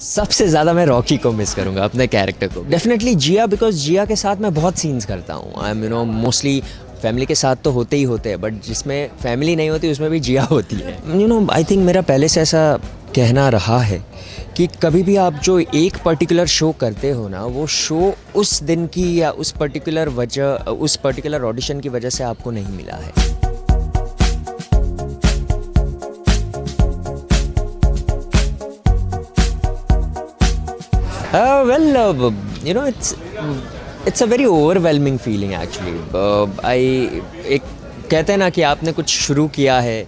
सबसे ज़्यादा मैं रॉकी को मिस करूँगा, अपने कैरेक्टर को। डेफिनेटली जिया, बिकॉज जिया के साथ मैं बहुत सीन्स करता हूँ। आई एम मोस्टली फैमिली के साथ तो होते ही होते हैं, बट जिसमें फैमिली नहीं होती उसमें भी जिया होती है। आई थिंक मेरा पहले से ऐसा कहना रहा है कि कभी भी आप जो एक पर्टिकुलर शो करते हो ना, वो शो उस दिन की या उस पर्टिकुलर ऑडिशन की वजह से आपको नहीं मिला है। It's a very overwhelming feeling actually. एक कहते हैं ना कि आपने कुछ शुरू किया है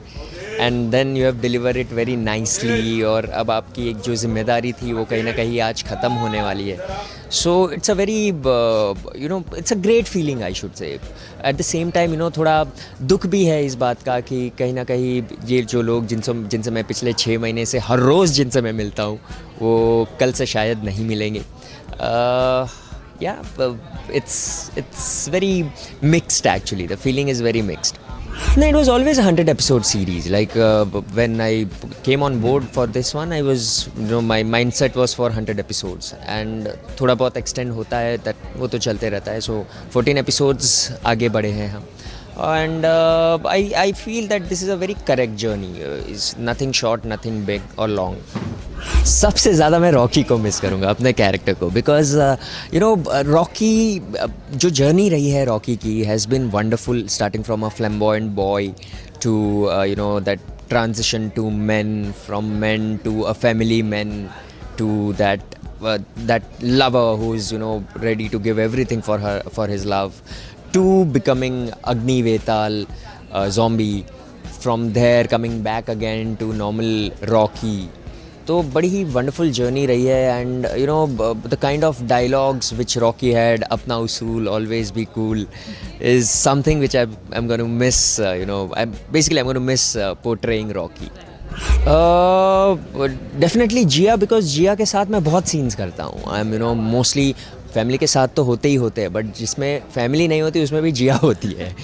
and then you have deliver it very nicely, और अब आपकी एक जो जिम्मेदारी थी वो कहीं ना कहीं आज ख़त्म होने वाली है। So it's a very it's a great feeling, I should say. At the same time थोड़ा दुख भी है इस बात का कि कहीं ना कहीं ये जो लोग जिनसे मैं पिछले 6 महीने से हर रोज़ जिनसे मैं मिलता हूँ, वो कल से शायद नहीं मिलेंगे। It's very mixed actually. The feeling is very mixed. No, it was always a 100 episode series. Like when I came on board for this one, I was, my mindset was for 100 episodes. And थोड़ा बहुत extend होता है, that वो तो चलते रहता है. So 14 episodes आगे बढ़े हैं हम. And I feel that this is a very correct journey. It's nothing short, nothing big or long. सबसे ज़्यादा मैं रॉकी को मिस करूँगा, अपने कैरेक्टर को, बिकॉज रॉकी जो जर्नी रही है रॉकी की has been wonderful, starting from a flamboyant boy to that transition to man, from man to a family man, to that lover who is ready to give everything for his love, to becoming Agni Vetal, zombie, from there coming back again to normal Rocky. तो बड़ी ही wonderful journey रही है। And the kind of dialogues which Rocky had, अपना उसूल, always be cool, is something which I am going to miss. Basically I am going to miss portraying Rocky. Definitely Jiya, because Jiya के साथ मैं बहुत scenes करता हूँ। आई एम मोस्टली फैमिली के साथ तो होते ही होते हैं, बट जिसमें फैमिली नहीं होती उसमें भी जिया होती है।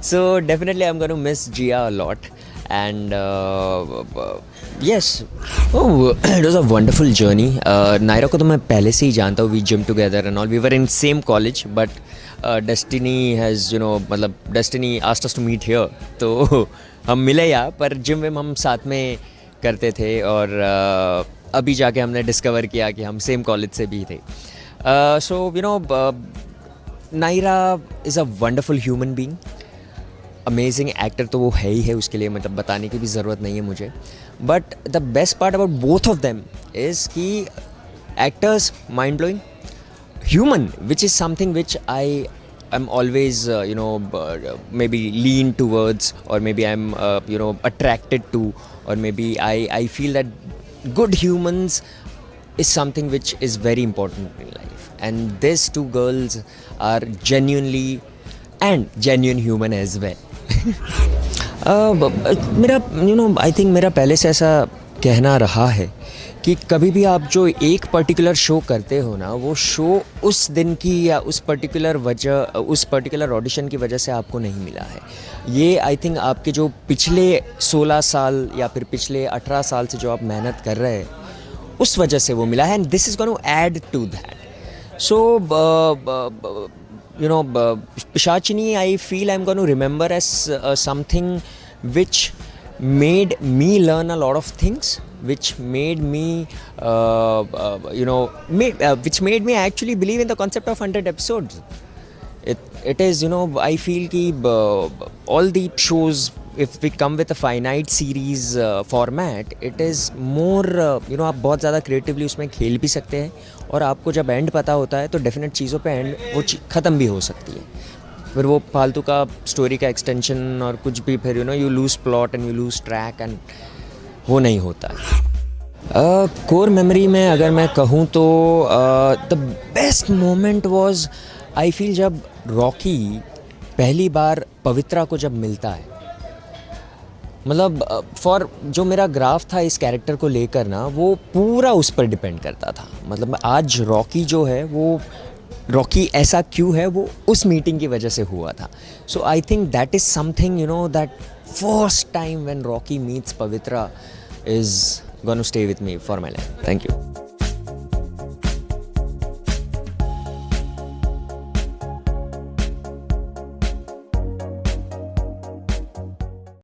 So definitely I am going to miss Jiya a lot. And yes, it was a wonderful journey. Naira को तो मैं पहले से ही जानता हूँ. We gym together and all. We were in same college, but destiny has मतलब destiny asked us to meet here. तो हम मिले यहाँ, पर जिम में हम साथ में करते थे, और अभी जाके हमने डिस्कवर किया कि हम सेम कॉलेज से भी थे. So Naira is a wonderful human being. Amazing actor तो वो है ही है, उसके लिए मतलब बताने की भी ज़रूरत नहीं है मुझे. But the best part about both of them is कि actors mind blowing, human, which is something which I am always maybe lean towards, और maybe I am attracted to, और maybe I feel that good humans is something which is very important in life, and these two girls are genuine human as well. मेरा I think मेरा पहले से ऐसा कहना रहा है कि कभी भी आप जो एक पर्टिकुलर शो करते हो ना, वो शो उस दिन की या उस पर्टिकुलर ऑडिशन की वजह से आपको नहीं मिला है. ये आई थिंक आपके जो पिछले 16 साल या फिर पिछले 18 साल से जो आप मेहनत कर रहे हैं, उस वजह से वो मिला है. And this is going to add to that. So Pishachini, I feel I'm going to remember as something which made me learn a lot of things, which made me, which made me actually believe in the concept of 100 episodes. It is, I feel कि all the shows, if we come with a finite series format, it is more, आप बहुत ज़्यादा creatively उसमें खेल भी सकते हैं, और आपको जब एंड पता होता है तो डेफिनेट चीज़ों पे एंड वो ख़त्म भी हो सकती है. फिर वो फालतू का स्टोरी का एक्सटेंशन और कुछ भी, फिर you lose plot and you lose track, and वो नहीं होता है. कोर मेमोरी में अगर मैं कहूँ तो the best moment was, I feel, जब रॉकी पहली बार पवित्रा को जब मिलता है. मतलब फॉर जो मेरा ग्राफ था इस कैरेक्टर को लेकर ना, वो पूरा उस पर डिपेंड करता था. मतलब आज रॉकी जो है, वो रॉकी ऐसा क्यों है, वो उस मीटिंग की वजह से हुआ था. So I think that is something, that first time when Rocky meets Pavitra is going to stay with me for my life. Thank you.